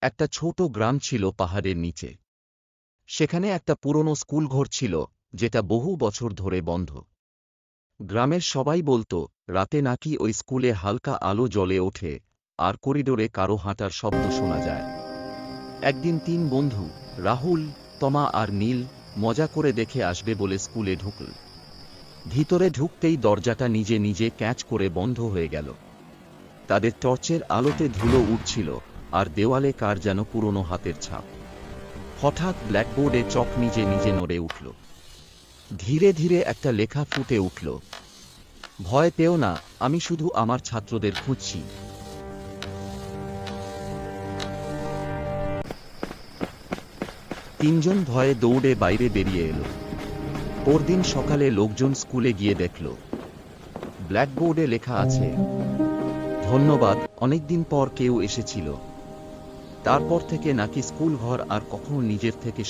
একটা ছোট গ্রাম ছিল পাহাড়ের নিচে। সেখানে একটা পুরনো স্কুলঘর ছিল, যেটা বহু বছর ধরে বন্ধ। গ্রামের সবাই বলতো রাতে নাকি ওই স্কুলে হালকা আলো জ্বলে ওঠে, আর করিডোরে কারো হাঁটার শব্দ শোনা যায়। একদিন তিন বন্ধু, রাহুল, তমা আর নীল, মজা করে দেখে আসবে বলে স্কুলে ঢুকল। ভিতরে ঢুকতেই দরজাটা নিজে নিজে ক্যাঁচ করে বন্ধ হয়ে গেল। তাদের টর্চের আলোতে ধুলো উঠছিল, আর দেওয়ালে কার যেন পুরনো হাতের ছাপ। হঠাৎ ব্ল্যাকবোর্ডে চক নিজে নিজে নড়ে উঠল। ধীরে ধীরে একটা লেখা ফুটে উঠল, ভয় পেও না, আমি শুধু আমার ছাত্রদের খুঁজছি। তিনজন ভয়ে দৌড়ে বাইরে বেরিয়ে এলো। পরদিন সকালে লোকজন স্কুলে গিয়ে দেখল, ব্ল্যাকবোর্ডে লেখা আছে, ধন্যবাদ, অনেকদিন পর কেউ এসেছিল। তারপর থেকে নাকি স্কুল ঘর আর কখনো নিজের থেকে